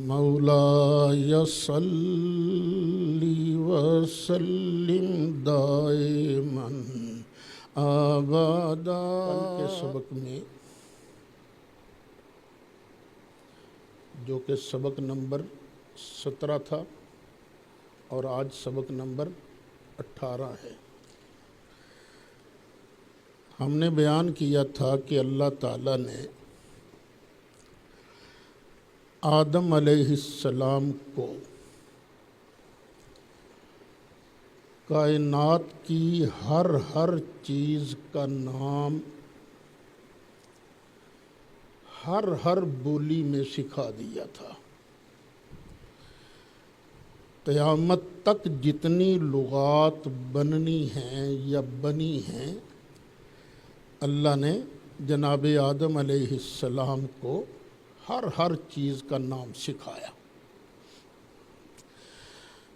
مولاي صل وسلم دائما ابدا۔ کل کے سبق میں جو کہ سبق نمبر 17 تھا اور آج سبق نمبر 18 ہے، ہم نے بیان کیا تھا کہ اللہ تعالیٰ نے آدم علیہ السلام کو کائنات کی ہر چیز کا نام ہر بولی میں سکھا دیا تھا۔ قیامت تک جتنی لغات بننی ہیں یا بنی ہیں، اللہ نے جناب آدم علیہ السلام کو ہر چیز کا نام سکھایا۔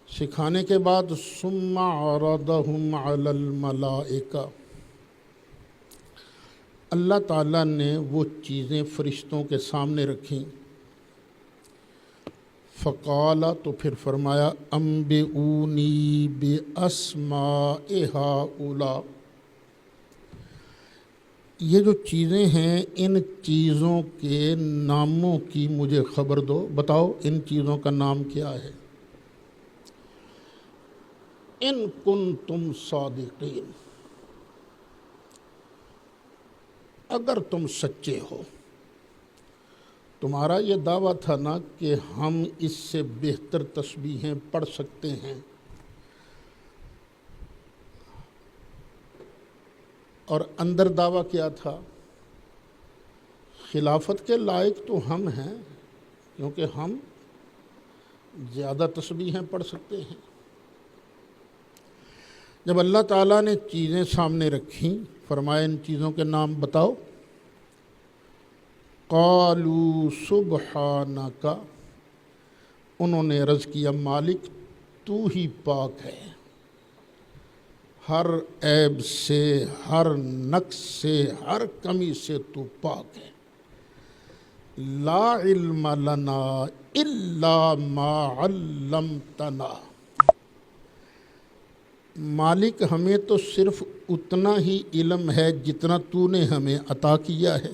سکھانے کے بعد ثم عرضهم علی الملائکہ، اللہ تعالیٰ نے وہ چیزیں فرشتوں کے سامنے رکھیں۔ فقال، تو پھر فرمایا، انبئونی باسماء ہؤلاء، یہ جو چیزیں ہیں ان چیزوں کے ناموں کی مجھے خبر دو، بتاؤ ان چیزوں کا نام کیا ہے۔ ان کنتم صادقین، اگر تم سچے ہو۔ تمہارا یہ دعویٰ تھا نا کہ ہم اس سے بہتر تسبیحیں پڑھ سکتے ہیں، اور اندر دعویٰ کیا تھا، خلافت کے لائق تو ہم ہیں کیونکہ ہم زیادہ تسبیحیں پڑھ سکتے ہیں۔ جب اللہ تعالیٰ نے چیزیں سامنے رکھیں، فرمایا ان چیزوں کے نام بتاؤ۔ قالوا سبحانک، انہوں نے عرض کیا مالک تو ہی پاک ہے، ہر عیب سے، ہر نقص سے، ہر کمی سے تو پاک ہے۔ لا علم لنا الا ما علمتنا، مالک ہمیں تو صرف اتنا ہی علم ہے جتنا تو نے ہمیں عطا کیا ہے،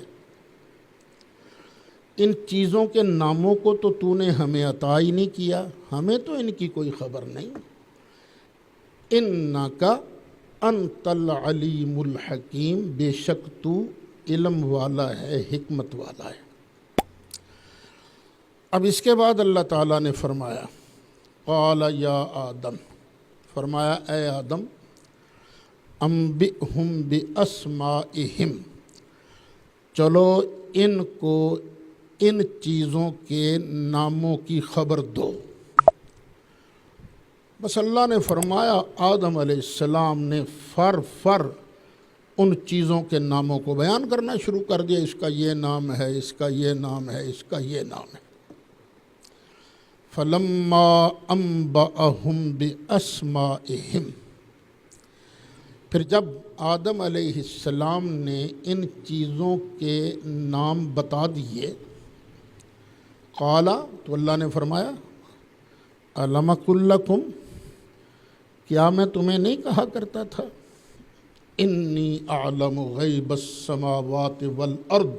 ان چیزوں کے ناموں کو تو نے ہمیں عطا ہی نہیں کیا، ہمیں تو ان کی کوئی خبر نہیں۔ انک انت العلیم الحکیم، بے شک تو علم والا ہے، حکمت والا ہے۔ اب اس کے بعد اللہ تعالیٰ نے فرمایا، قال یا آدم، فرمایا اے آدم، انبئہم باسمائہم، چلو ان کو ان چیزوں کے ناموں کی خبر دو۔ بس اللہ نے فرمایا، آدم علیہ السلام نے فر ان چیزوں کے ناموں کو بیان کرنا شروع کر دیا، اس کا یہ نام ہے، اس کا یہ نام ہے، اس کا یہ نام ہے۔ فلما انبأہم باسمائہم، پھر جب آدم علیہ السلام نے ان چیزوں کے نام بتا دیے، قال، تو اللہ نے فرمایا، الم اقل لکم، کیا میں تمہیں نہیں کہا کرتا تھا، انی اعلم غیب السماوات والارض،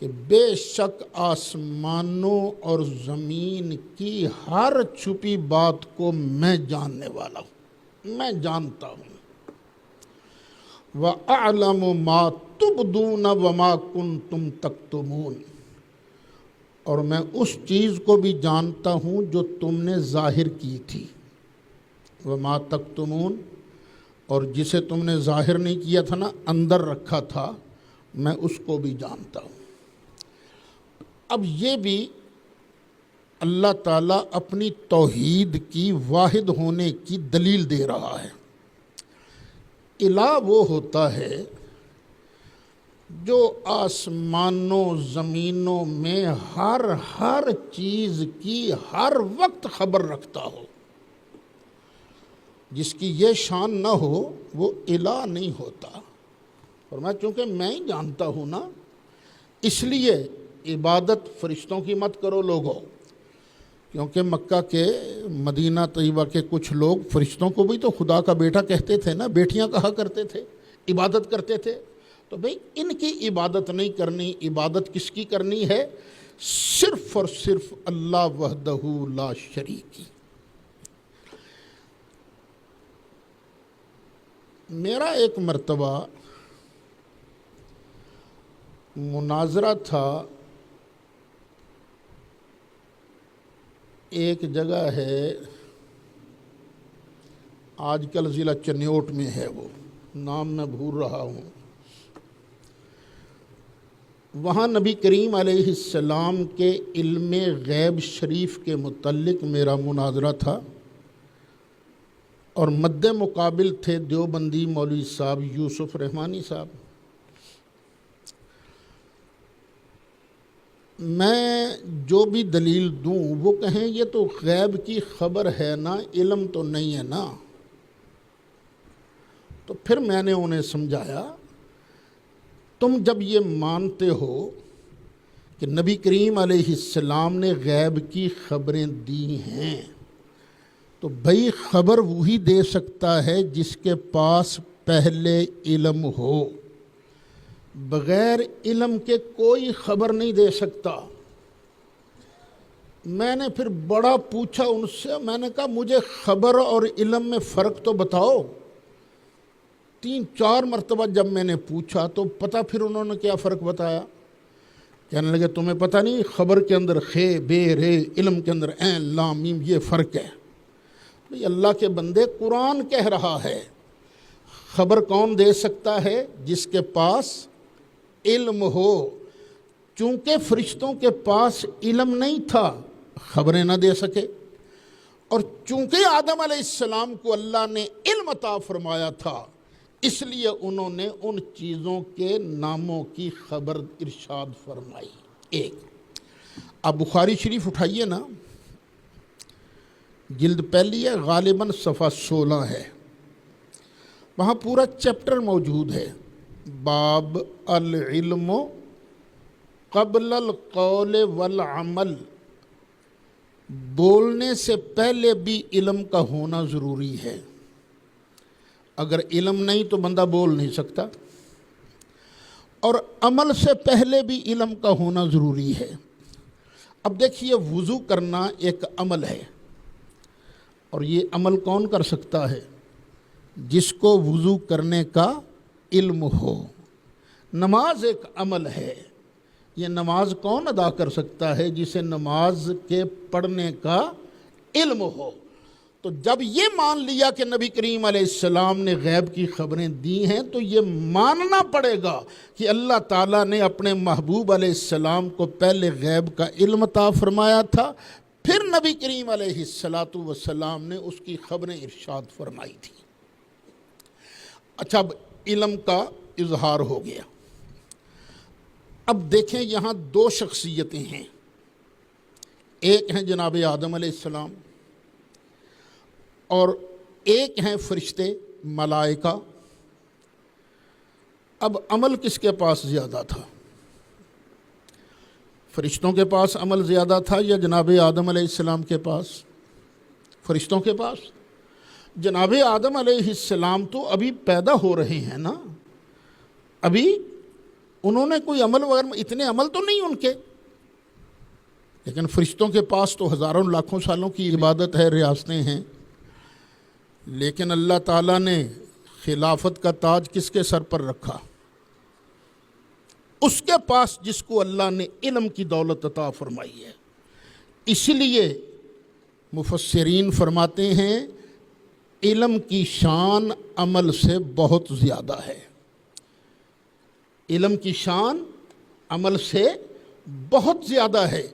کہ بے شک آسمانوں اور زمین کی ہر چھپی بات کو میں جاننے والا ہوں، میں جانتا ہوں۔ وَأَعْلَمُ مَا تُبْدُونَ وَمَا كُنْتُمْ تَكْتُمُونَ، اور میں اس چیز کو بھی جانتا ہوں جو تم نے ظاہر کی تھی، وَمَا تَكْتُمُونَ، اور جسے تم نے ظاہر نہیں کیا تھا نا، اندر رکھا تھا، میں اس کو بھی جانتا ہوں۔ اب یہ بھی اللہ تعالیٰ اپنی توحید کی واحد ہونے کی دلیل دے رہا ہے۔ الہ وہ ہوتا ہے جو آسمانوں زمینوں میں ہر چیز کی ہر وقت خبر رکھتا ہو۔ جس کی یہ شان نہ ہو وہ الہ نہیں ہوتا۔ فرمایا چونکہ میں ہی جانتا ہوں نا، اس لیے عبادت فرشتوں کی مت کرو لوگوں، کیونکہ مکہ کے مدینہ طیبہ کے کچھ لوگ فرشتوں کو بھی تو خدا کا بیٹا کہتے تھے نا، بیٹیاں کہا کرتے تھے، عبادت کرتے تھے۔ تو بھئی ان کی عبادت نہیں کرنی، عبادت کس کی کرنی ہے؟ صرف اور صرف اللہ وحدہ لا شریک کی۔ میرا ایک مرتبہ مناظرہ تھا، ایک جگہ ہے آج کل ضلع چنیوٹ میں ہے، وہ نام میں بھول رہا ہوں، وہاں نبی کریم علیہ السلام کے علم غیب شریف کے متعلق میرا مناظرہ تھا، اور مد مقابل تھے دیوبندی مولوی صاحب یوسف رحمانی صاحب۔ میں جو بھی دلیل دوں وہ کہیں یہ تو غیب کی خبر ہے نا، علم تو نہیں ہے نا۔ تو پھر میں نے انہیں سمجھایا، تم جب یہ مانتے ہو کہ نبی کریم علیہ السلام نے غیب کی خبریں دی ہیں، تو بھئی خبر وہی دے سکتا ہے جس کے پاس پہلے علم ہو، بغیر علم کے کوئی خبر نہیں دے سکتا۔ میں نے پھر بڑا پوچھا ان سے، میں نے کہا مجھے خبر اور علم میں فرق تو بتاؤ۔ 3-4 مرتبہ جب میں نے پوچھا تو پتہ پھر انہوں نے کیا فرق بتایا، کہنے لگے تمہیں پتہ نہیں، خبر کے اندر خے بے رے، علم کے اندر عین لام میم، یہ فرق ہے۔ بھئی اللہ کے بندے، قرآن کہہ رہا ہے خبر کون دے سکتا ہے؟ جس کے پاس علم ہو۔ چونکہ فرشتوں کے پاس علم نہیں تھا، خبریں نہ دے سکے، اور چونکہ آدم علیہ السلام کو اللہ نے علم عطا فرمایا تھا، اس لیے انہوں نے ان چیزوں کے ناموں کی خبر ارشاد فرمائی۔ ایک اب بخاری شریف اٹھائیے نا، جلد پہلی ہے، غالباً صفحہ 16 ہے، وہاں پورا چیپٹر موجود ہے، باب العلم قبل القول والعمل، بولنے سے پہلے بھی علم کا ہونا ضروری ہے۔ اگر علم نہیں تو بندہ بول نہیں سکتا، اور عمل سے پہلے بھی علم کا ہونا ضروری ہے۔ اب دیکھیے، وضو کرنا ایک عمل ہے، اور یہ عمل کون کر سکتا ہے؟ جس کو وضو کرنے کا علم ہو۔ نماز ایک عمل ہے، یہ نماز کون ادا کر سکتا ہے؟ جسے نماز کے پڑھنے کا علم ہو۔ تو جب یہ مان لیا کہ نبی کریم علیہ السلام نے غیب کی خبریں دی ہیں، تو یہ ماننا پڑے گا کہ اللہ تعالیٰ نے اپنے محبوب علیہ السلام کو پہلے غیب کا علم عطا فرمایا تھا، پھر نبی کریم علیہ السلام نے اس کی خبریں ارشاد فرمائی تھی۔ اچھا، اب علم کا اظہار ہو گیا۔ اب دیکھیں، یہاں 2 شخصیتیں ہیں، ایک ہیں جناب آدم علیہ السلام، اور ایک ہیں فرشتے ملائکہ۔ اب عمل کس کے پاس زیادہ تھا؟ فرشتوں کے پاس عمل زیادہ تھا یا جناب آدم علیہ السلام کے پاس؟ فرشتوں کے پاس۔ جناب آدم علیہ السلام تو ابھی پیدا ہو رہے ہیں نا، ابھی انہوں نے کوئی عمل وغیرہ، اتنے عمل تو نہیں ان کے، لیکن فرشتوں کے پاس تو ہزاروں لاکھوں سالوں کی عبادت ہے، ریاستیں ہیں۔ لیکن اللہ تعالیٰ نے خلافت کا تاج کس کے سر پر رکھا؟ اس کے پاس جس کو اللہ نے علم کی دولت عطا فرمائی ہے۔ اس لیے مفسرین فرماتے ہیں علم کی شان عمل سے بہت زیادہ ہے، علم کی شان عمل سے بہت زیادہ ہے۔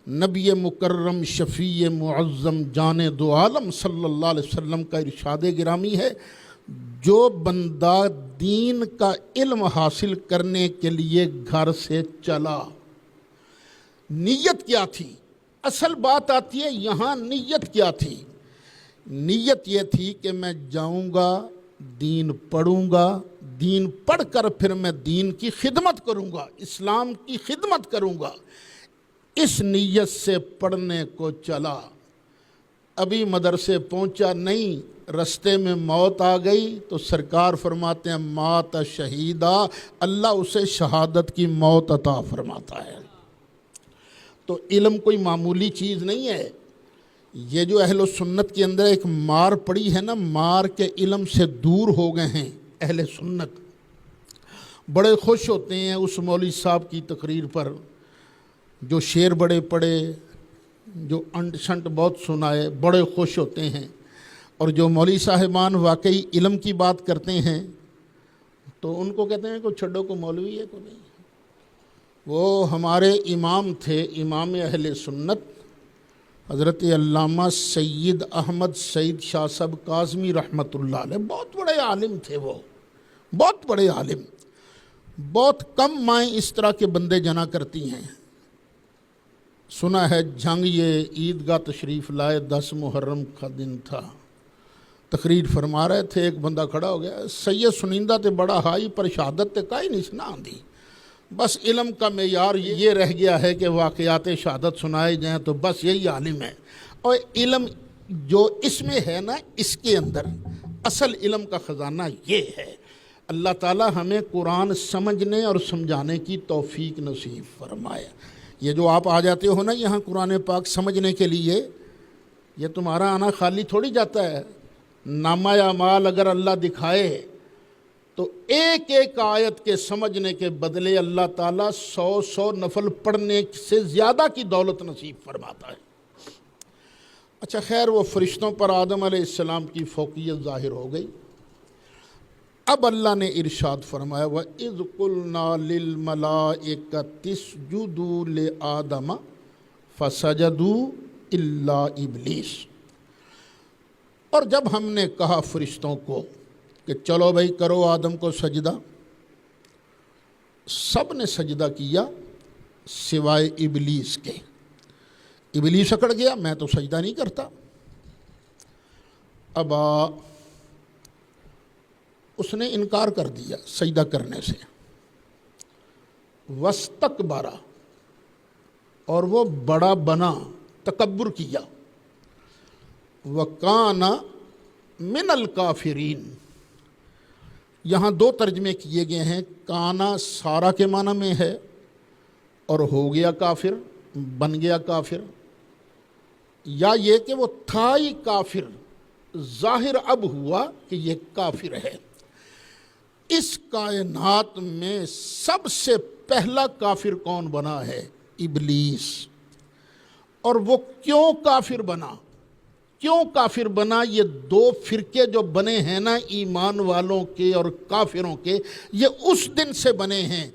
نبی مکرم شفیع معظم جان دو عالم صلی اللہ علیہ وسلم کا ارشاد گرامی ہے، جو بندہ دین کا علم حاصل کرنے کے لیے گھر سے چلا، نیت کیا تھی؟ اصل بات آتی ہے یہاں، نیت کیا تھی؟ نیت یہ تھی کہ میں جاؤں گا، دین پڑھوں گا، دین پڑھ کر پھر میں دین کی خدمت کروں گا، اسلام کی خدمت کروں گا، اس نیت سے پڑھنے کو چلا۔ ابھی مدرسے پہنچا نہیں، رستے میں موت آ گئی تو سرکار فرماتے ہیں مات شہیدہ، اللہ اسے شہادت کی موت عطا فرماتا ہے۔ تو علم کوئی معمولی چیز نہیں ہے۔ یہ جو اہل سنت کے اندر ایک مار پڑی ہے نا، مار کے علم سے دور ہو گئے ہیں اہل سنت، بڑے خوش ہوتے ہیں اس مولوی صاحب کی تقریر پر جو شعر بڑے پڑھے، جو انٹ شنٹ بہت سنائے، بڑے خوش ہوتے ہیں۔ اور جو مولوی صاحبان واقعی علم کی بات کرتے ہیں تو ان کو کہتے ہیں کہ چھڈو کو مولوی ہے کو نہیں۔ وہ ہمارے امام تھے، امام اہل سنت حضرت علامہ سید احمد سعید شاہ صاحب کاظمی رحمۃ اللہ علیہ، بہت بڑے عالم تھے وہ، بہت بڑے عالم۔ بہت کم مائیں اس طرح کے بندے جنا کرتی ہیں۔ سنا ہے جنگ یہ عیدگاہ تشریف لائے، 10 محرم کا دن تھا، تقریر فرما رہے تھے، ایک بندہ کھڑا ہو گیا، سید سنیندہ تے بڑا ہائی پر شہادت تے کائی نہیں سنا آندی، بس علم کا معیار یہ رہ گیا ہے کہ واقعات شہادت سنائے جائیں تو بس یہی عالم ہے۔ اور علم جو اس میں ہے نا، اس کے اندر اصل علم کا خزانہ یہ ہے۔ اللہ تعالی ہمیں قرآن سمجھنے اور سمجھانے کی توفیق نصیب فرمائے۔ یہ جو آپ آ جاتے ہو نا یہاں قرآن پاک سمجھنے کے لیے، یہ تمہارا آنا خالی تھوڑی جاتا ہے۔ نامہ اعمال اگر اللہ دکھائے تو ایک ایک آیت کے سمجھنے کے بدلے اللہ تعالیٰ 100 نفل پڑھنے سے زیادہ کی دولت نصیب فرماتا ہے۔ اچھا خیر، وہ فرشتوں پر آدم علیہ السلام کی فوقیت ظاہر ہو گئی۔ اب اللہ نے ارشاد فرمایا وَإِذْ قُلْنَا لِلْمَلَائِكَةِ اسْجُدُوا لِآدَمَ فَسَجَدُوا إِلَّا إِبْلِيسَ، اور جب ہم نے کہا فرشتوں کو کہ چلو بھائی کرو آدم کو سجدہ، سب نے سجدہ کیا سوائے ابلیس کے۔ ابلیس اکڑ گیا، میں تو سجدہ نہیں کرتا۔ ابا، اس نے انکار کر دیا سجدہ کرنے سے۔ واستکبر، اور وہ بڑا بنا، تکبر کیا۔ وکان من الکافرین، یہاں 2 ترجمے کیے گئے ہیں، کانا سارا کے معنی میں ہے اور ہو گیا کافر، بن گیا کافر، یا یہ کہ وہ تھا ہی کافر، ظاہر اب ہوا کہ یہ کافر ہے۔ اس کائنات میں سب سے پہلا کافر کون بنا ہے؟ ابلیس۔ اور وہ کیوں کافر بنا؟ کیوں کافر بنا؟ یہ 2 فرقے جو بنے ہیں نا ایمان والوں کے اور کافروں کے، یہ اس دن سے بنے ہیں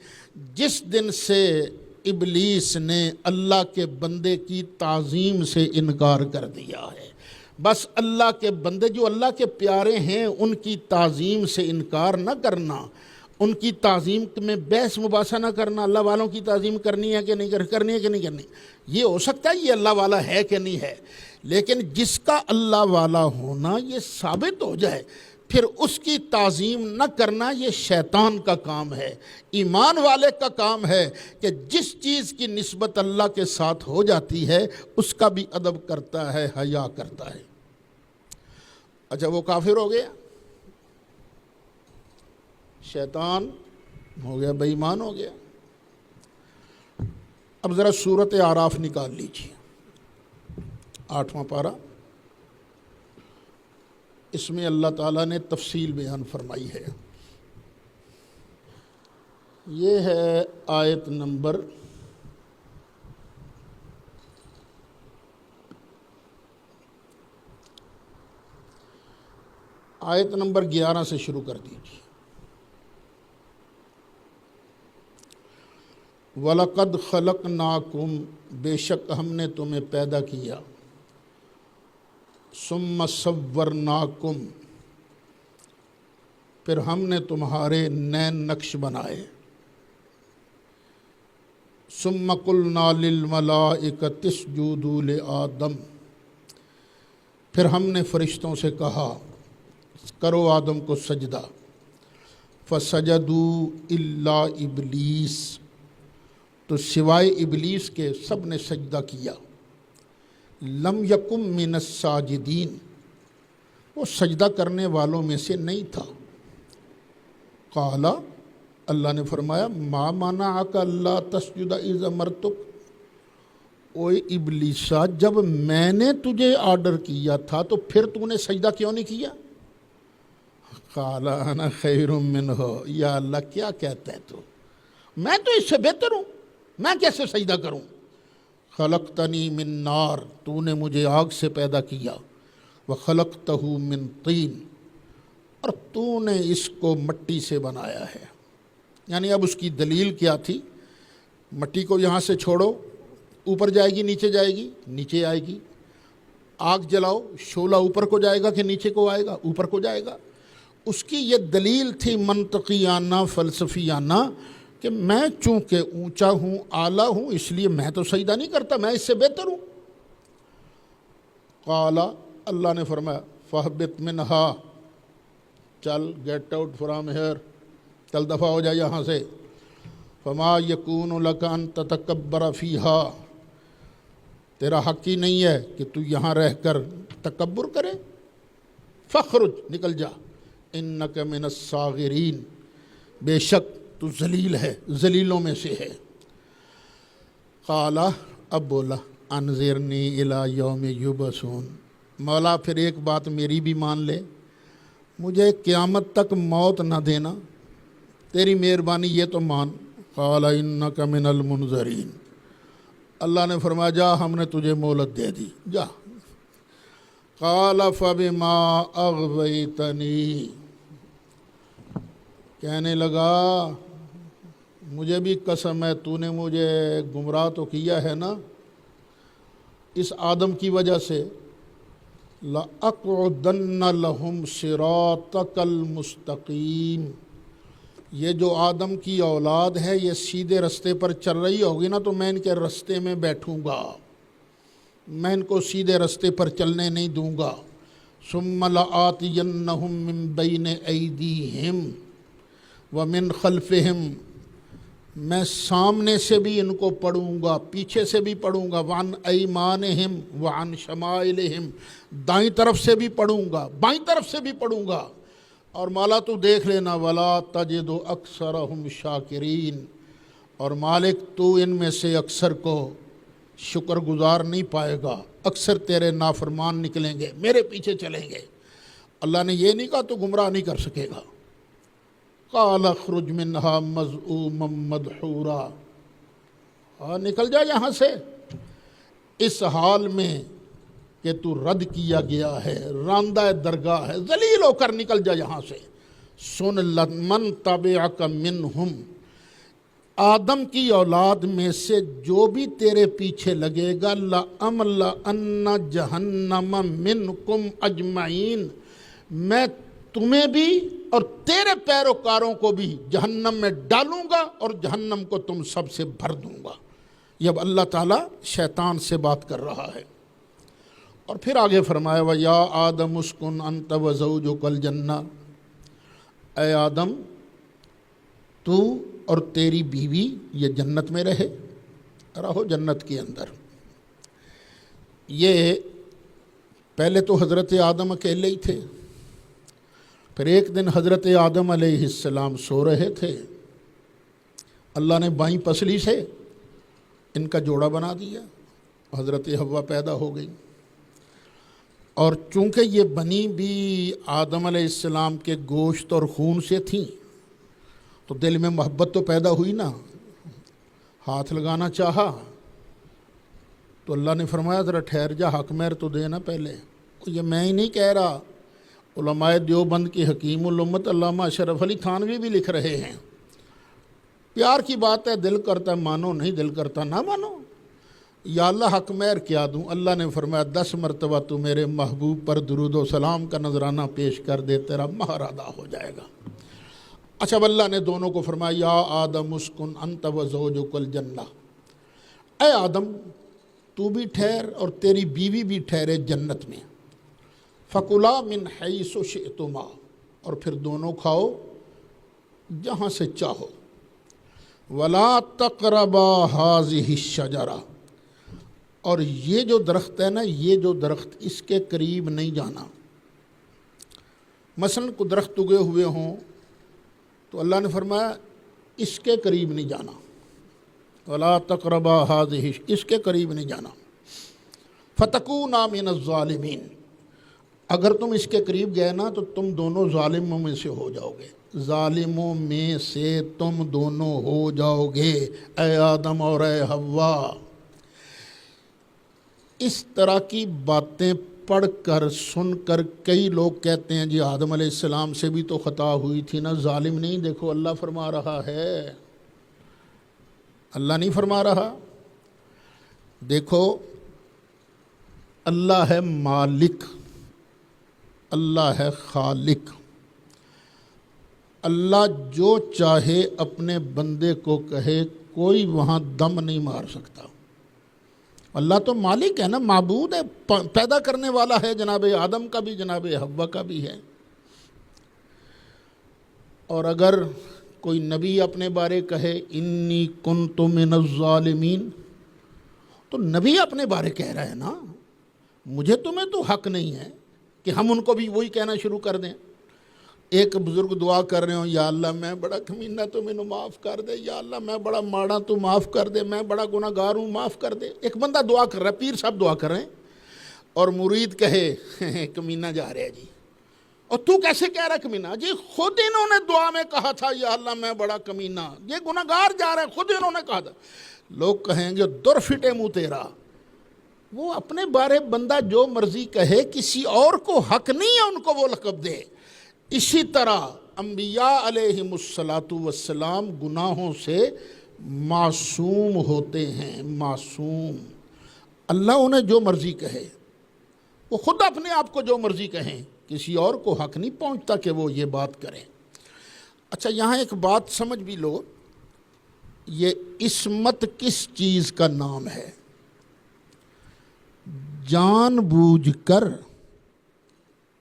جس دن سے ابلیس نے اللہ کے بندے کی تعظیم سے انکار کر دیا ہے۔ بس اللہ کے بندے جو اللہ کے پیارے ہیں ان کی تعظیم سے انکار نہ کرنا، ان کی تعظیم میں بحث مباحثہ نہ کرنا، اللہ والوں کی تعظیم کرنی ہے کہ نہیں کرنی ہے کہ نہیں کرنی، یہ ہو سکتا ہے یہ اللہ والا ہے کہ نہیں ہے، لیکن جس کا اللہ والا ہونا یہ ثابت ہو جائے پھر اس کی تعظیم نہ کرنا یہ شیطان کا کام ہے۔ ایمان والے کا کام ہے کہ جس چیز کی نسبت اللہ کے ساتھ ہو جاتی ہے اس کا بھی ادب کرتا ہے، حیا کرتا ہے۔ اچھا وہ کافر ہو گیا، شیطان ہو گیا، بے ایمان ہو گیا۔ اب ذرا سورۃ اعراف نکال لیجیے، 8واں پارہ، اس میں اللہ تعالیٰ نے تفصیل بیان فرمائی ہے۔ یہ ہے آیت نمبر 11 سے شروع کر دیجیے۔ وَلَقَدْ خَلَقْنَاكُمْ، بے شک ہم نے تمہیں پیدا کیا، ثُمَّ صَوَّرْنَاكُمْ، پھر ہم نے تمہارے نین نقش بنائے، ثُمَّ قُلْنَا لِلْمَلَائِكَةِ اسْجُدُوا لِآدَمَ، پھر ہم نے فرشتوں سے کہا کرو آدم کو سجدہ، فسجدوا الا ابلیس، تو سوائے ابلیس کے سب نے سجدہ کیا، لم یکم من الساجدین، وہ سجدہ کرنے والوں میں سے نہیں تھا۔ قال، اللہ نے فرمایا، ما منعک اللہ تسجد اذ امرتک، اوے ابلیسا جب میں نے تجھے آرڈر کیا تھا تو پھر تو نے سجدہ کیوں نہیں کیا؟ قال انا خیر منہ، یا اللہ کیا کہتا ہے تو، میں تو اس سے بہتر ہوں، میں کیسے سجدہ کروں؟ خلقتنی من نار، تو نے مجھے آگ سے پیدا کیا، وخلقتہ من طین، اور تو نے اس کو مٹی سے بنایا ہے۔ یعنی اب اس کی دلیل کیا تھی؟ مٹی کو یہاں سے چھوڑو، اوپر جائے گی نیچے جائے گی؟ نیچے آئے گی۔ آگ جلاؤ، شعلہ اوپر کو جائے گا کہ نیچے کو آئے گا؟ اوپر کو جائے گا۔ اس کی یہ دلیل تھی منطقیانہ فلسفیانہ کہ میں چونکہ اونچا ہوں، اعلیٰ ہوں، اس لیے میں تو سجدہ نہیں کرتا، میں اس سے بہتر ہوں۔ قال، اللہ نے فرمایا، فاہبط منہا، چل گیٹ آؤٹ فرام ہیئر، چل دفع ہو جائے یہاں سے۔ فما یکون لک ان تتکبر فیہا، تیرا حق ہی نہیں ہے کہ تو یہاں رہ کر تکبر کرے۔ فخرج، نکل جا، انک من الصاغرین، بے شک تو ذلیل ہے، ذلیلوں میں سے ہے۔ قال، اب بولا، انظرنی الی یوم یبعثون، مولا پھر ایک بات میری بھی مان لے، مجھے قیامت تک موت نہ دینا، تیری مہربانی یہ تو مان۔ قال انک من المنظرین، اللہ نے فرمایا جا، ہم نے تجھے مہلت دے دی، جا۔ قال فبما اغویتنی، کہنے لگا مجھے بھی قسم ہے تو نے مجھے گمراہ تو کیا ہے نا، اس آدم کی وجہ سے، لَأَقْعُدَنَّ لَهُمْ صِرَاطَكَ الْمُسْتَقِيمِ، یہ جو آدم کی اولاد ہے یہ سیدھے رستے پر چل رہی ہوگی نا تو میں ان کے رستے میں بیٹھوں گا، میں ان کو سیدھے رستے پر چلنے نہیں دوں گا۔ ثُمَّ لَآتِيَنَّهُم مِّن بَيْنِ أَيْدِيهِمْ وَمِنْ خَلْفِهِمْ، میں سامنے سے بھی ان کو پڑھوں گا، پیچھے سے بھی پڑھوں گا، وَعَنْ أَيْمَانِهِمْ وَعَنْ شَمَائِلِهِمْ، دائیں طرف سے بھی پڑھوں گا، بائیں طرف سے بھی پڑھوں گا۔ اور مولا تو دیکھ لینا، وَلَا تَجِدُ أَكْثَرَهُمْ شَاكِرِينَ، اور مالک تو ان میں سے اکثر کو شکر گزار نہیں پائے گا، اکثر تیرے نافرمان نکلیں گے، میرے پیچھے چلیں گے۔ اللہ نے یہ نہیں کہا تو گمراہ نہیں کر سکے گا۔ قال اخرج منها مذءوما مدحورا، نکل جا یہاں سے اس حال میں کہ تو رد کیا گیا ہے، راندہ درگاہ ہے، ذلیل ہو کر نکل جا یہاں سے۔ سن لمن تبعک منہم، آدم کی اولاد میں سے جو بھی تیرے پیچھے لگے گا، لَأَمْلَأَنَّ جَهَنَّمَ مِنْكُمْ أَجْمَعِينَ، میں تمہیں بھی اور تیرے پیروکاروں کو بھی جہنم میں ڈالوں گا اور جہنم کو تم سب سے بھر دوں گا۔ یہ اب اللہ تعالیٰ شیطان سے بات کر رہا ہے۔ اور پھر آگے فرمایا، وَيَا آدَمُ اسْكُنْ أَنْتَ وَزَوْجُكَ الْجَنَّةَ، اے آدم تو اور تیری بیوی یہ جنت میں رہو جنت کے اندر۔ یہ پہلے تو حضرت آدم اکیلے ہی تھے، پھر ایک دن حضرت آدم علیہ السلام سو رہے تھے، اللہ نے بائیں پسلی سے ان کا جوڑا بنا دیا، حضرت حوا پیدا ہو گئی۔ اور چونکہ یہ بنی بھی آدم علیہ السلام کے گوشت اور خون سے تھیں تو دل میں محبت تو پیدا ہوئی نا، ہاتھ لگانا چاہا تو اللہ نے فرمایا ذرا ٹھہر جا، حق مہر تو دینا پہلے۔ یہ میں ہی نہیں کہہ رہا، علماء دیوبند کی حکیم الامت علامہ اشرف علی تھانوی بھی لکھ رہے ہیں۔ پیار کی بات ہے، دل کرتا ہے مانو، نہیں دل کرتا نہ مانو۔ یا اللہ حق مہر کیا دوں؟ اللہ نے فرمایا 10 مرتبہ تو میرے محبوب پر درود و سلام کا نذرانہ پیش کر دے، تیرا مہر ادا ہو جائے گا۔ اچھا، اللہ نے دونوں کو فرمایا، یا آدم اسکن انت وزوجک الجنہ، اے آدم تو بھی ٹھہر اور تیری بیوی بھی ٹھہرے جنت میں۔ فکلا من حیث شئتما، اور پھر دونوں کھاؤ جہاں سے چاہو، ولا تقربا ہذہ الشجرہ، اور یہ جو درخت ہے نا، یہ جو درخت، اس کے قریب نہیں جانا۔ مثلا کوئی درخت اگے ہوئے ہوں تو اللہ نے فرمایا اس کے قریب نہیں جانا، ولا تقربا ہذہ، اس کے قریب نہیں جانا، فتکونا من الظالمین، اگر تم اس کے قریب گئے نا تو تم دونوں ظالموں میں سے ہو جاؤ گے، ظالموں میں سے تم دونوں ہو جاؤ گے، اے آدم اور اے حوا۔ اس طرح کی باتیں پڑھ کر سن کر کئی لوگ کہتے ہیں جی آدم علیہ السلام سے بھی تو خطا ہوئی تھی نا، ظالم نہیں، دیکھو اللہ فرما رہا ہے، اللہ نہیں فرما رہا۔ دیکھو اللہ ہے مالک، اللہ ہے خالق، اللہ جو چاہے اپنے بندے کو کہے، کوئی وہاں دم نہیں مار سکتا۔ اللہ تو مالک ہے نا، معبود ہے، پیدا کرنے والا ہے، جناب آدم کا بھی جناب حوا کا بھی ہے۔ اور اگر کوئی نبی اپنے بارے کہے انی کنت من الظالمین، تو نبی اپنے بارے کہہ رہا ہے نا، مجھے تمہیں تو حق نہیں ہے کہ ہم ان کو بھی وہی کہنا شروع کر دیں۔ ایک بزرگ دعا کر رہے ہوں، یا اللہ میں بڑا کمینہ، تو مینوں معاف کر دے، یا اللہ میں بڑا ماڑا، تو معاف کر دے، میں بڑا گناہ گار ہوں، معاف کر دے۔ ایک بندہ دعا کر رہا ہے، پیر صاحب دعا کر رہے ہیں، اور مرید کہے کمینہ جا رہے ہیں جی، اور تو کیسے کہہ رہا ہے کمینہ؟ جی خود انہوں نے دعا میں کہا تھا یا اللہ میں بڑا کمینہ، یہ گناہ گار جا رہا ہے، خود انہوں نے کہا تھا۔ لوگ کہیں گے در فٹے منہ تیرا، وہ اپنے بارے بندہ جو مرضی کہے، کسی اور کو حق نہیں ہے ان کو وہ لقب دے۔ اسی طرح انبیاء علیہم السلام گناہوں سے معصوم ہوتے ہیں، معصوم۔ اللہ انہیں جو مرضی کہے، وہ خود اپنے آپ کو جو مرضی کہیں، کسی اور کو حق نہیں پہنچتا کہ وہ یہ بات کریں۔ اچھا یہاں ایک بات سمجھ بھی لو، یہ عصمت کس چیز کا نام ہے؟ جان بوجھ کر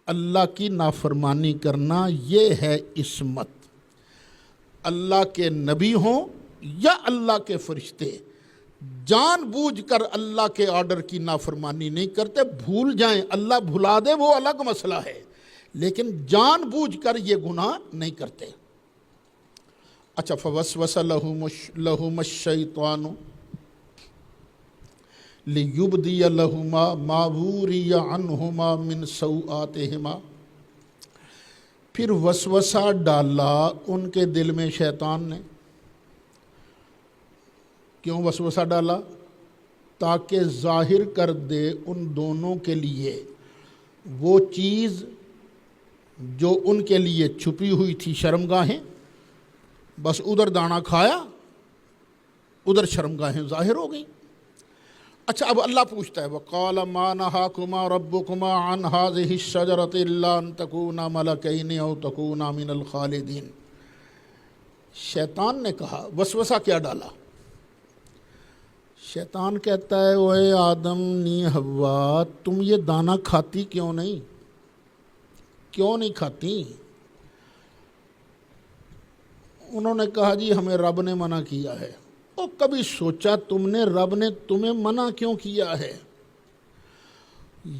اللہ کی نافرمانی کرنا، یہ ہے عصمت۔ اللہ کے نبی ہوں یا اللہ کے فرشتے، جان بوجھ کر اللہ کے آرڈر کی نافرمانی نہیں کرتے۔ بھول جائیں، اللہ بھلا دے، وہ الگ مسئلہ ہے، لیکن جان بوجھ کر یہ گناہ نہیں کرتے۔ اچھا فوسوس لہم الشیطان لیبدی لہما ما وری عنہما من سوآتہما، پھر وسوسہ ڈالا ان کے دل میں شیطان نے۔ کیوں وسوسہ ڈالا؟ تاکہ ظاہر کر دے ان دونوں کے لیے وہ چیز جو ان کے لیے چھپی ہوئی تھی، شرمگاہیں۔ بس ادھر دانا کھایا، ادھر شرمگاہیں ظاہر ہو گئیں۔ اچھا اب اللہ پوچھتا ہے وَقَالَ مَا نَهَاكُمَا رَبُّكُمَا عَنْ هَٰذِهِ الشَّجَرَةِ إِلَّا أَن تَكُونَا مَلَكَيْنِ أَوْ تَكُونَا مِنَ الْخَالِدِينَ۔ شیطان نے کہا، وسوسہ کیا ڈالا؟ شیطان کہتا ہے اوے آدم نی حوا، تم یہ دانہ کھاتی کیوں نہیں؟ کیوں نہیں کھاتی؟ انہوں نے کہا جی ہمیں رب نے منع کیا ہے۔ اور کبھی سوچا تم نے رب نے تمہیں منع کیوں کیا ہے؟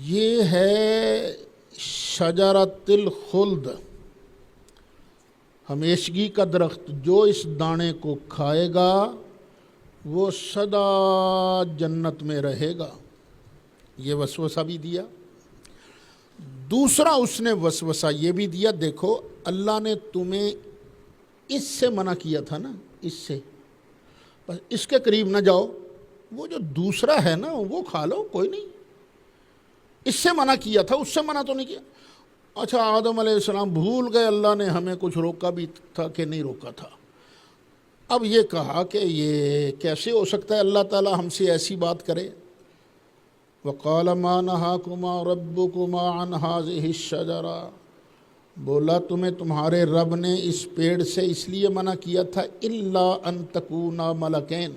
یہ ہے شجرۃ الخلد، ہمیشگی کا درخت، جو اس دانے کو کھائے گا وہ سدا جنت میں رہے گا۔ یہ وسوسہ بھی دیا۔ دوسرا اس نے وسوسہ یہ بھی دیا، دیکھو اللہ نے تمہیں اس سے منع کیا تھا نا، اس سے، بس اس کے قریب نہ جاؤ، وہ جو دوسرا ہے نا وہ کھا لو، کوئی نہیں۔ اس سے منع کیا تھا، اس سے منع تو نہیں کیا۔ اچھا آدم علیہ السلام بھول گئے، اللہ نے ہمیں کچھ روکا بھی تھا کہ نہیں روکا تھا۔ اب یہ کہا کہ یہ کیسے ہو سکتا ہے اللہ تعالی ہم سے ایسی بات کرے؟ وَقَالَ مَا نَهَاكُمَا رَبُّكُمَا عَنْ هَٰذِهِ الشَّجَرَةِ، بولا تمہیں تمہارے رب نے اس پیڑ سے اس لیے منع کیا تھا إِلَّا أَن تَكُونَا مَلَكَيْنِ،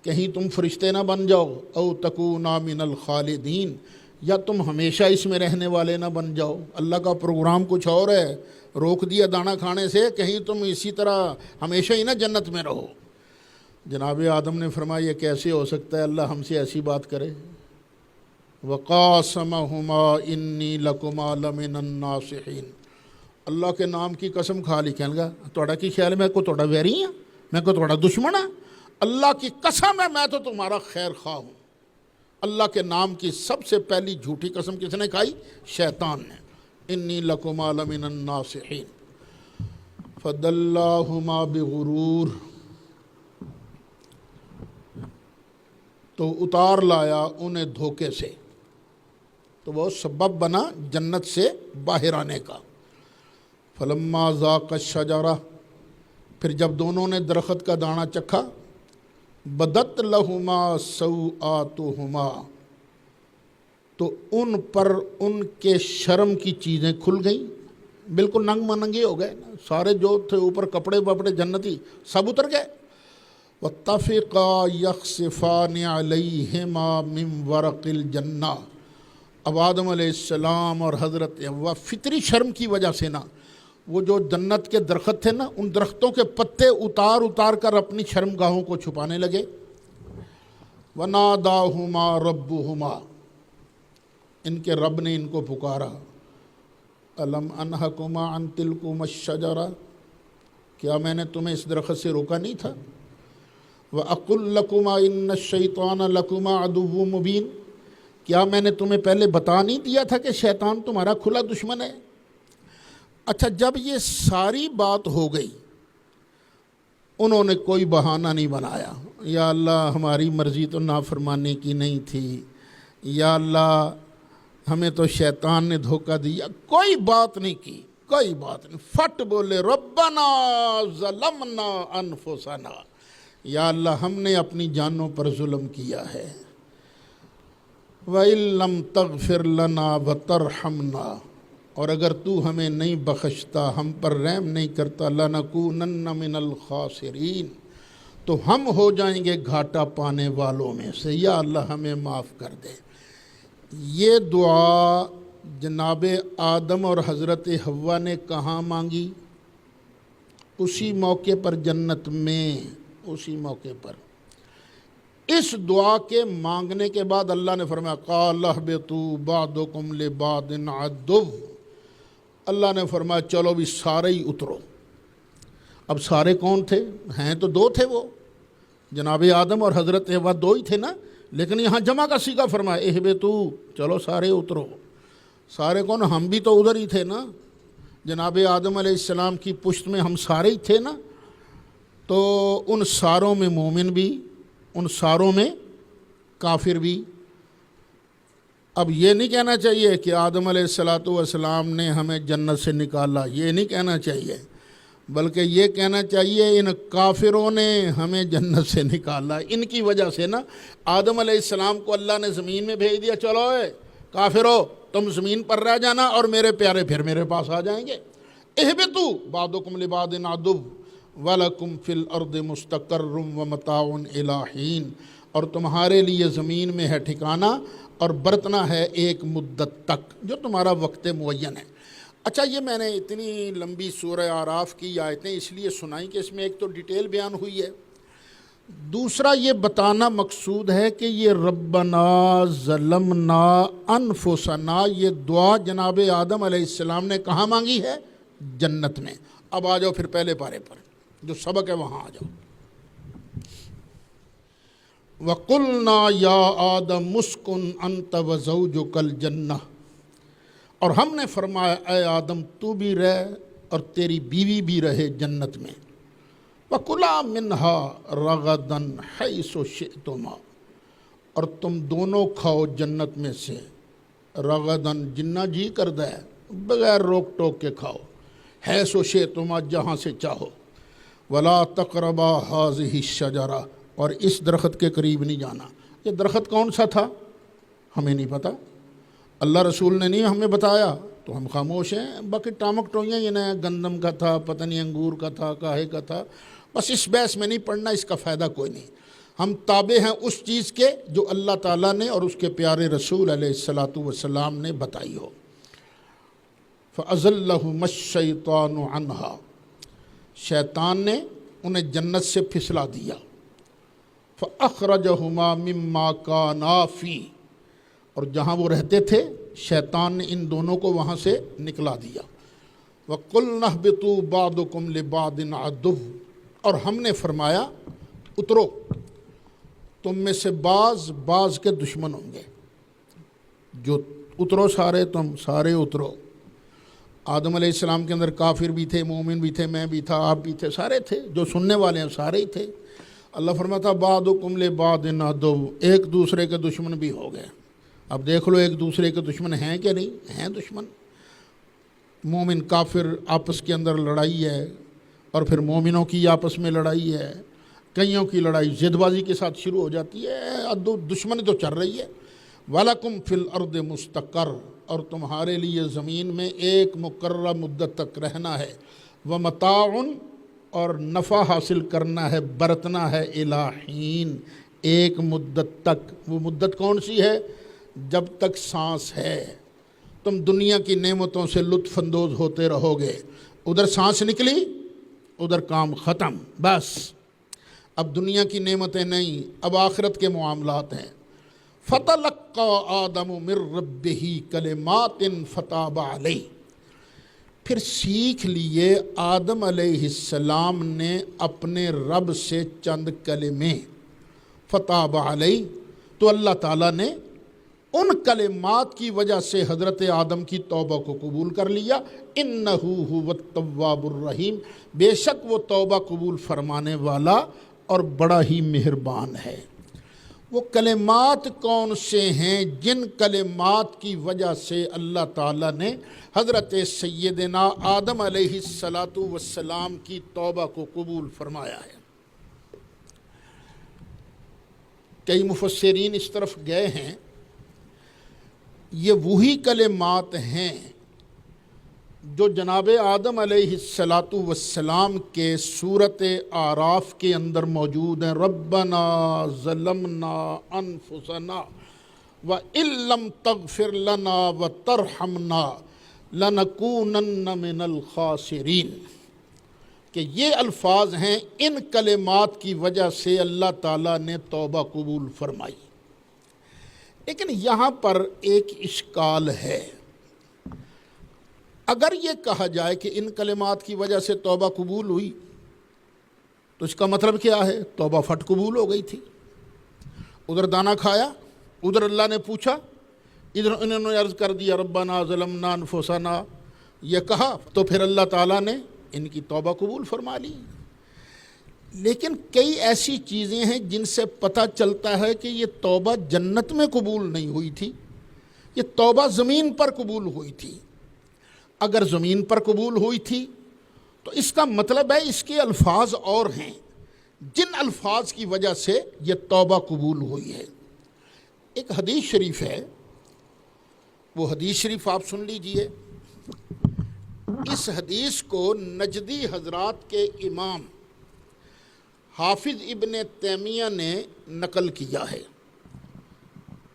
کہیں تم فرشتے نہ بن جاؤ، أَوْ تَكُونَا مِنَ الْخَالِدِينَ، یا تم ہمیشہ اس میں رہنے والے نہ بن جاؤ. اللہ کا پروگرام کچھ اور ہے. روک دیا دانہ کھانے سے, کہیں تم اسی طرح ہمیشہ ہی نہ جنت میں رہو. جناب آدم نے فرمایا یہ کیسے ہو سکتا ہے, اللہ ہم سے ایسی بات کرے. وَقَاسَمَهُمَا إِنِّي لَكُمَا لَمِنَ النَّاصِحِينَ. اللہ کے نام کی قسم کھا لی, کہنے لگا تھوڑا کی خیال ہے میں کوئی تھوڑا ویری ہاں, میں کوئی تھوڑا دشمن ہاں؟ اللہ کی قسم ہے میں تو تمہارا خیر خواہ ہوں. اللہ کے نام کی سب سے پہلی جھوٹی قسم کس نے کھائی؟ شیطان نے. انی لکما لمن الناصحین فدلاہما بغرور. تو اتار لایا انہیں دھوکے سے, تو وہ سبب بنا جنت سے باہر آنے کا. فلما ذاق الشجرہ, پھر جب دونوں نے درخت کا دانہ چکھا, بدت لہما سوآتہما, تو ان پر ان کے شرم کی چیزیں کھل گئیں, بالکل ننگ مننگے ہو گئے. سارے جو تھے اوپر کپڑے وپڑے جنتی سب اتر گئے. واتفقا یخصفان علیہما من ورق الجنہ. اب آدم علیہ السلام اور حضرت حوا فطری شرم کی وجہ سے نا, وہ جو جنت کے درخت تھے نا, ان درختوں کے پتے اتار اتار کر اپنی شرمگاہوں کو چھپانے لگے. وَنَادَاهُمَا رَبُّهُمَا, ان کے رب نے ان کو پکارا. أَلَمْ أَنْهَكُمَا عَنْ تِلْكُمَا الشَّجَرَةِ, کیا میں نے تمہیں اس درخت سے روکا نہیں تھا؟ وَأَقُلْ لَكُمَا إِنَّ الشَّيْطَانَ لَكُمَا عَدُوٌّ مُبِينٌ, کیا میں نے تمہیں پہلے بتا نہیں دیا تھا کہ شیطان تمہارا کھلا دشمن ہے؟ اچھا, جب یہ ساری بات ہو گئی, انہوں نے کوئی بہانہ نہیں بنایا. یا اللہ ہماری مرضی تو نافرمانی کی نہیں تھی, یا اللہ ہمیں تو شیطان نے دھوکہ دیا. کوئی بات نہیں کی, کوئی بات نہیں. فٹ بولے ربنا ظلمنا انفسنا, یا اللہ ہم نے اپنی جانوں پر ظلم کیا ہے. وَإِن لَّمْ تَغْفِرْ لَنَا وَتَرْحَمْنَا, اور اگر تو ہمیں نہیں بخشتا, ہم پر رحم نہیں کرتا, لَنَكُونَنَّ مِنَ الْخَاسِرِينَ, تو ہم ہو جائیں گے گھاٹا پانے والوں میں سے. یا اللہ ہمیں معاف کر دے. یہ دعا جناب آدم اور حضرت حوا نے کہاں مانگی؟ اسی موقع پر جنت میں, اسی موقع پر. اس دعا کے مانگنے کے بعد اللہ نے فرمایا قَالَ اهْبِطُوا بَعْضُكُمْ لِبَعْضٍ عَدُوٌّ. اللہ نے فرمایا چلو بھی سارے ہی اترو. اب سارے کون تھے؟ ہیں تو دو تھے, وہ جناب آدم اور حضرت حوا دو ہی تھے نا, لیکن یہاں جمع کا صیغہ فرمایا اہبطوا, چلو سارے اترو. سارے کون؟ ہم بھی تو ادھر ہی تھے نا, جناب آدم علیہ السلام کی پشت میں ہم سارے ہی تھے نا. تو ان ساروں میں مومن بھی, ان ساروں میں کافر بھی. اب یہ نہیں کہنا چاہیے کہ آدم علیہ السلام نے ہمیں جنت سے نکالا, یہ نہیں کہنا چاہیے, بلکہ یہ کہنا چاہیے ان کافروں نے ہمیں جنت سے نکالا. ان کی وجہ سے نا آدم علیہ السلام کو اللہ نے زمین میں بھیج دیا, چلو اے کافرو تم زمین پر رہ جانا اور میرے پیارے پھر میرے پاس آ جائیں گے. اہبطوا بعضکم لبعض عدو وَلَكُمْ فِي الْأَرْضِ مُسْتَقَرٌّ وَمَتَاعٌ إِلَىٰ حِينٍ, اور تمہارے لیے زمین میں ہے ٹھکانہ اور برتنا ہے ایک مدت تک جو تمہارا وقت معین ہے. اچھا, یہ میں نے اتنی لمبی سورہ اعراف کی آیتیں اس لیے سنائیں کہ اس میں ایک تو ڈیٹیل بیان ہوئی ہے, دوسرا یہ بتانا مقصود ہے کہ یہ ربنا ظلمنا انفسنا, یہ دعا جناب آدم علیہ السلام نے کہاں مانگی ہے؟ جنت میں. اب آ جاؤ پھر پہلے پارے پر, جو سبق ہے وہاں آ جاؤ. وَقُلْنَا يَا آدَمُ اسْكُنْ أَنْتَ وَزَوْجُكَ الْجَنَّةَ, اور ہم نے فرمایا اے آدم تو بھی رہ اور تیری بیوی بھی رہے جنت میں. وَكُلَا مِنْهَا رَغَدًا حَيْثُ شِئْتُمَا, اور تم دونوں کھاؤ جنت میں سے, رغدن جنہ جی کر دے, بغیر روک ٹوک کے کھاؤ, حیث شئتما جہاں سے چاہو. وَلَا تَقْرَبَا هَٰذِهِ الشَّجَرَةَ, اور اس درخت کے قریب نہیں جانا. یہ درخت کون سا تھا ہمیں نہیں پتہ, اللہ رسول نے نہیں ہمیں بتایا تو ہم خاموش ہیں. باقی ٹامک ٹوئیاں یہ نہ گندم کا تھا, پتہ نہیں انگور کا تھا, کاہے کا تھا, بس اس بحث میں نہیں پڑھنا, اس کا فائدہ کوئی نہیں. ہم تابع ہیں اس چیز کے جو اللہ تعالیٰ نے اور اس کے پیارے رسول علیہ الصلاۃ والسلام نے بتائی ہو۔ فَأَزَلَّهُمَا الشَّيْطَانُ عَنْهَا، شیطان نے انہیں جنت سے پھسلا دیا۔ فَأَخْرَجَهُمَا مِمَّا كَانَا فِيهِ، اور جہاں وہ رہتے تھے شیطان نے ان دونوں کو وہاں سے نکلا دیا۔ وَقُلْنَا اهْبِطُوا بَعْضُكُمْ لِبَعْضٍ عَدُوٌّ، اور ہم نے فرمایا اترو، تم میں سے بعض کے دشمن ہوں گے، جو اترو سارے، تم سارے اترو۔ آدم علیہ السلام کے اندر کافر بھی تھے، مومن بھی تھے، میں بھی تھا، آپ بھی تھے، سارے تھے، جو سننے والے ہیں سارے ہی تھے۔ اللہ فرماتا بعضکم لبعض عدو، ایک دوسرے کے دشمن بھی ہو گئے۔ اب دیکھ لو ایک دوسرے کے دشمن ہیں کہ نہیں ہیں؟ دشمن، مومن کافر آپس کے اندر لڑائی ہے، اور پھر مومنوں کی آپس میں لڑائی ہے، کئیوں کی لڑائی ضد بازی کے ساتھ شروع ہو جاتی ہے، دشمنی تو چل رہی ہے۔ وَلَكُمْ فِي الْأَرْضِ مُسْتَقَرٌّ، اور تمہارے لیے زمین میں ایک مقررہ مدت تک رہنا ہے، وَمَتَاعٌ، اور نفع حاصل کرنا ہے، برتنا ہے، إِلَىٰ حِينٍ، ایک مدت تک۔ وہ مدت کون سی ہے؟ جب تک سانس ہے تم دنیا کی نعمتوں سے لطف اندوز ہوتے رہو گے، ادھر سانس نکلی ادھر کام ختم، بس اب دنیا کی نعمتیں نہیں، اب آخرت کے معاملات ہیں۔ فَتَلَقَّىٰ آدَمُ مِن رَّبِّهِ كَلِمَاتٍ فَتَابَ عَلَيْهِ، پھر سیکھ لیے آدم علیہ السلام نے اپنے رب سے چند کلمے، فَتَابَ عَلَيْهِ، تو اللہ تعالیٰ نے ان کلمات کی وجہ سے حضرت آدم کی توبہ کو قبول کر لیا۔ إِنَّهُ هُوَ التَّوَّابُ الرَّحِيمُ، بے شک وہ توبہ قبول فرمانے والا اور بڑا ہی مہربان ہے۔ وہ کلمات کون سے ہیں جن کلمات کی وجہ سے اللہ تعالیٰ نے حضرت سیدنا آدم علیہ السلام کی توبہ کو قبول فرمایا ہے؟ کئی مفسرین اس طرف گئے ہیں، یہ وہی کلمات ہیں جو جناب آدم علیہ السلام کے سورۃ اعراف کے اندر موجود ہیں۔ ربنا ظلمنا انفسنا وان لم تغفر لنا وترحمنا لنکونن من الخاسرین، کہ یہ الفاظ ہیں، ان کلمات کی وجہ سے اللہ تعالیٰ نے توبہ قبول فرمائی۔ لیکن یہاں پر ایک اشکال ہے، اگر یہ کہا جائے کہ ان کلمات کی وجہ سے توبہ قبول ہوئی تو اس کا مطلب کیا ہے؟ توبہ فٹ قبول ہو گئی تھی، ادھر دانا کھایا، ادھر اللہ نے پوچھا، ادھر انہوں نے عرض کر دیا ربنا ظلمنا انفسنا، یہ کہا تو پھر اللہ تعالیٰ نے ان کی توبہ قبول فرما لی۔ لیکن کئی ایسی چیزیں ہیں جن سے پتہ چلتا ہے کہ یہ توبہ جنت میں قبول نہیں ہوئی تھی، یہ توبہ زمین پر قبول ہوئی تھی۔ اگر زمین پر قبول ہوئی تھی تو اس کا مطلب ہے اس کے الفاظ اور ہیں جن الفاظ کی وجہ سے یہ توبہ قبول ہوئی ہے۔ ایک حدیث شریف ہے، وہ حدیث شریف آپ سن لیجئے۔ اس حدیث کو نجدی حضرات کے امام حافظ ابن تیمیہ نے نقل کیا ہے،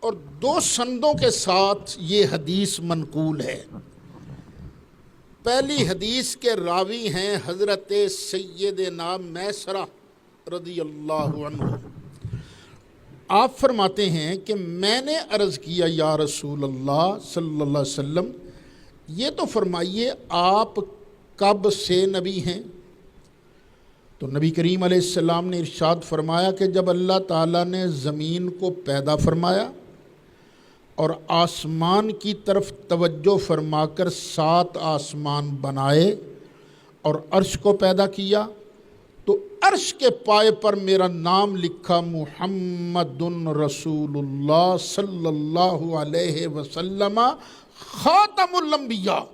اور 2 سندوں کے ساتھ یہ حدیث منقول ہے۔ پہلی حدیث کے راوی ہیں حضرت سیدنا میسرہ رضی اللہ عنہ۔ آپ فرماتے ہیں کہ میں نے عرض کیا یا رسول اللہ صلی اللہ علیہ وسلم، یہ تو فرمائیے آپ کب سے نبی ہیں؟ تو نبی کریم علیہ السلام نے ارشاد فرمایا کہ جب اللہ تعالیٰ نے زمین کو پیدا فرمایا اور آسمان کی طرف توجہ فرما کر 7 آسمان بنائے اور عرش کو پیدا کیا، تو عرش کے پائے پر میرا نام لکھا محمد رسول اللہ صلی اللہ علیہ وسلم خاتم الانبیاء،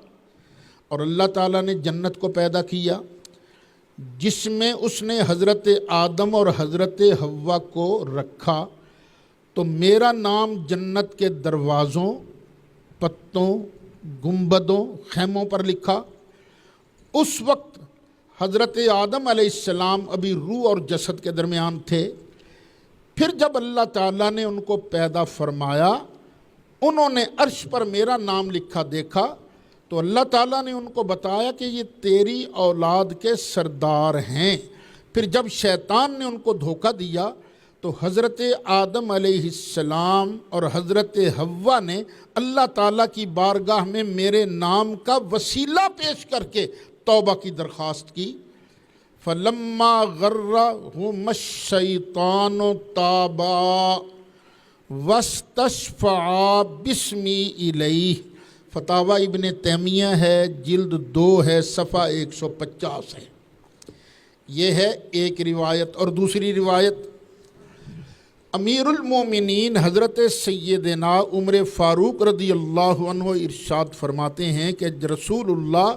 اور اللہ تعالیٰ نے جنت کو پیدا کیا جس میں اس نے حضرت آدم اور حضرت حوا کو رکھا، تو میرا نام جنت کے دروازوں، پتوں، گنبدوں، خیموں پر لکھا۔ اس وقت حضرت آدم علیہ السلام ابھی روح اور جسد کے درمیان تھے، پھر جب اللہ تعالیٰ نے ان کو پیدا فرمایا، انہوں نے عرش پر میرا نام لکھا دیکھا تو اللہ تعالیٰ نے ان کو بتایا کہ یہ تیری اولاد کے سردار ہیں۔ پھر جب شیطان نے ان کو دھوکہ دیا تو حضرت آدم علیہ السلام اور حضرت حوا نے اللہ تعالیٰ کی بارگاہ میں میرے نام کا وسیلہ پیش کر کے توبہ کی درخواست کی۔ فَلَمَّا غَرَّهُمَ الشَّيْطَانُ تَابَا وَاسْتَشْفَعَا بِاسْمِي إِلَيْهِ۔ فتاویٰ ابن تیمیہ ہے، جلد 2 ہے، صفحہ 150 ہے۔ یہ ہے ایک روایت۔ اور دوسری روایت، امیر المومنین حضرت سیدنا عمر فاروق رضی اللہ عنہ ارشاد فرماتے ہیں کہ رسول اللہ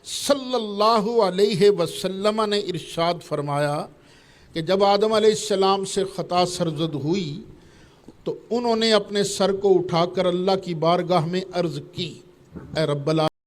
صلی اللہ علیہ وسلم نے ارشاد فرمایا کہ جب آدم علیہ السلام سے خطا سرزد ہوئی تو انہوں نے اپنے سر کو اٹھا کر اللہ کی بارگاہ میں عرض کی، اے رب العالمین